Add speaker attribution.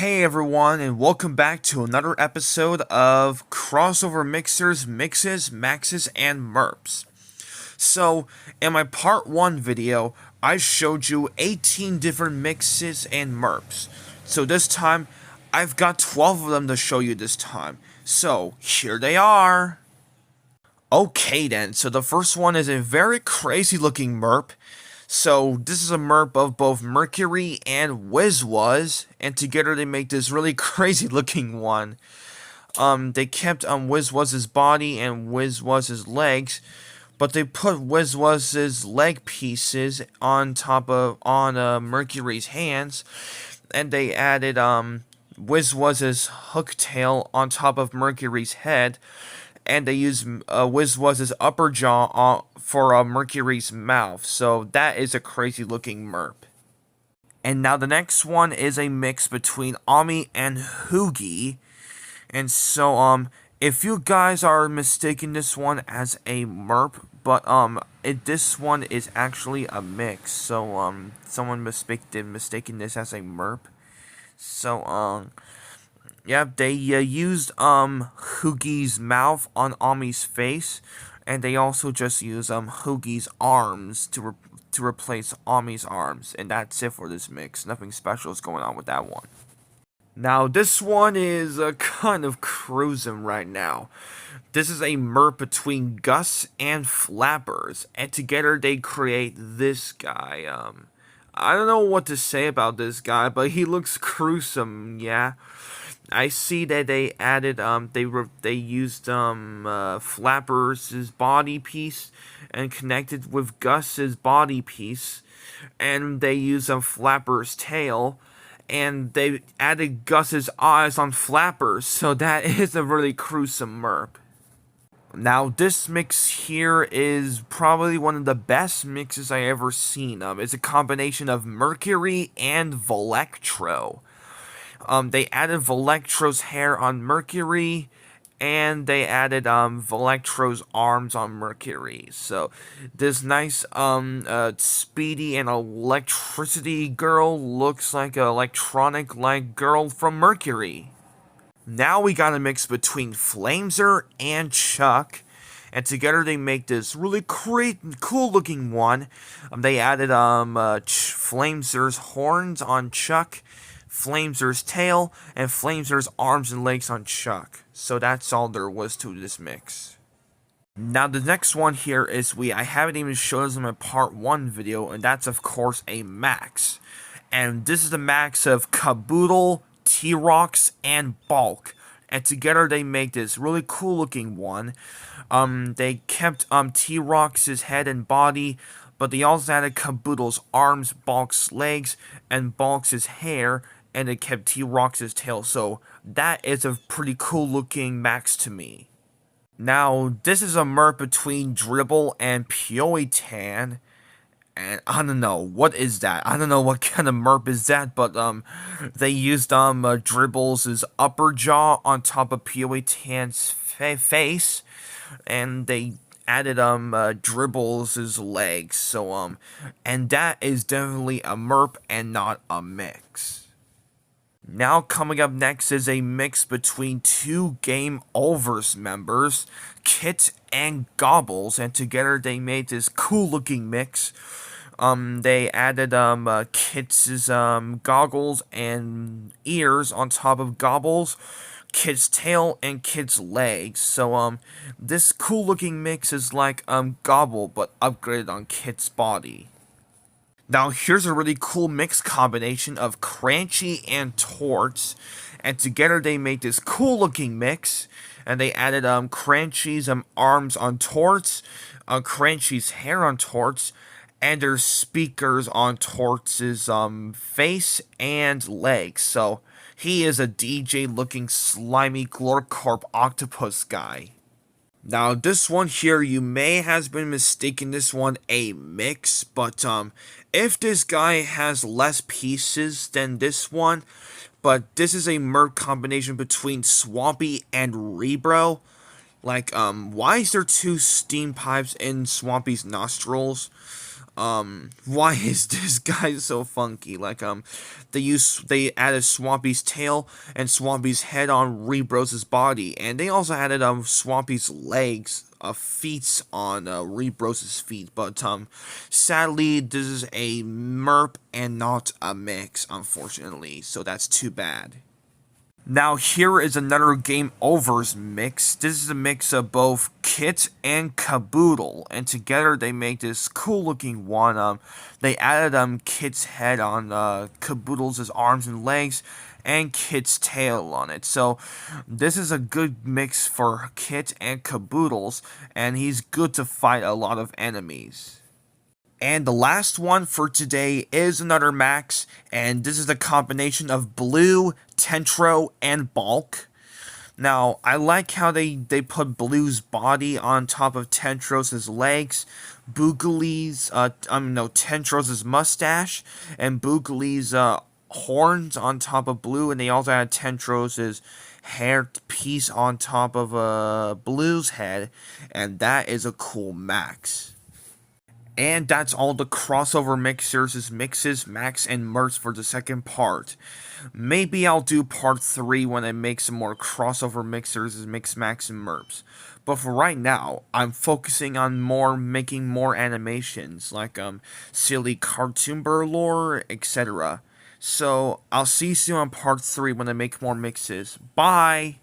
Speaker 1: Hey everyone, and welcome back to another episode of Crossover Mixers, Mixes, Maxes, and Murps. So, in my part 1 video, I showed you 18 different mixes and Murps. So this time, I've got 12 of them to show you this time. So, here they are! Okay then, so the first one is a very crazy looking Murp. So this is a Murp of both Mercury and Wizwaz, and together they make this really crazy looking one. They kept Wizwaz's body and Wizwaz's legs, but they put Wizwaz's leg pieces on Mercury's hands, and they added Wizwaz's hook tail on top of Mercury's head, and they use Wizwaz's upper jaw for Mercury's mouth. So that is a crazy looking Murp. And now the next one is a mix between Ami and Hoogie. And so if you guys are mistaking this one as a Murp, but this one is actually a mix. So someone mistaken this as a Murp. So yeah, they used Hoogie's mouth on Ami's face, and they also just used Hoogie's arms to replace Ami's arms, and that's it for this mix. Nothing special is going on with that one. Now this one is kind of cruising right now. This is a Murp between Gus and Flappers, and together they create this guy. I don't know what to say about this guy, but he looks gruesome, yeah. I see that they added they used Flappers' body piece and connected with Gus's body piece, and they used Flappers' tail, and they added Gus's eyes on Flappers, so that is a really gruesome Murp. Now, this mix here is probably one of the best mixes I ever seen. It's a combination of Mercury and Velectro. They added Velectro's hair on Mercury, and they added Velectro's arms on Mercury. So this nice speedy and electricity girl looks like an electronic-like girl from Mercury. Now we got a mix between Flamezer and Chuck, and together they make this really cool looking one. They added Flamezer's horns on Chuck, Flamezer's tail, and Flamezer's arms and legs on Chuck. So that's all there was to this mix. Now the next one here is I haven't even shown this in my part 1 video, and that's of course a Max. And this is the Max of Caboodle, T-Rox, and Bulk. And together they make this really cool looking one. They kept T-Rox's head and body, but they also added Caboodle's arms, Bulk's legs, and Bulk's hair, and they kept T-Rox's tail. So that is a pretty cool looking Max to me. Now, this is a Murp between Dribble and Pyoitan. And I don't know, what is that? I don't know what kind of Murp is that, but they used Dribble's upper jaw on top of Pyoitan's face, and they added Dribble's legs. So and that is definitely a Murp and not a mix. Now coming up next is a mix between two Game Overs members, Kit and Gobbles, and together they made this cool looking mix. They added Kit's goggles and ears on top of Gobbles, Kit's tail, and Kit's legs. So this cool looking mix is like Gobble but upgraded on Kit's body. Now here's a really cool mix combination of Crunchy and Torts, and together they made this cool looking mix, and they added Crunchy's arms on Torts, Crunchy's hair on Torts, and their speakers on Torts' face and legs. So he is a DJ looking slimy Glorcorp octopus guy. Now this one here, you may have been mistaken this one a mix, but if this guy has less pieces than this one, but this is a Murp combination between Swampy and Rebro. Like, why is there two steam pipes in Swampy's nostrils? why is this guy so funky? Like, they added Swampy's tail and Swampy's head on Rebros' body, and they also added, Swampy's legs, feet on, Rebros' feet, but, sadly, this is a Murp and not a mix, unfortunately, so that's too bad. Now here is another Game Overs mix. This is a mix of both Kit and Caboodle, and together they make this cool looking one. They added Kit's head on Caboodle's arms and legs, and Kit's tail on it. So this is a good mix for Kit and Caboodles, and he's good to fight a lot of enemies. And the last one for today is another Max, and this is a combination of Blue, Tentro, and Bulk. Now, I like how they put Blue's body on top of Tentro's legs, Tentro's mustache, and Boogly's horns on top of Blue, and they also had Tentro's hair piece on top of Blue's head, and that is a cool Max. And that's all the crossover mixers, mixes, Max, and Murps for the second part. Maybe I'll do part 3 when I make some more crossover mixers, Mix, Max, and Murps. But for right now, I'm focusing on making more animations, like silly cartoon lore, etc. So I'll see you soon on part 3 when I make more mixes. Bye!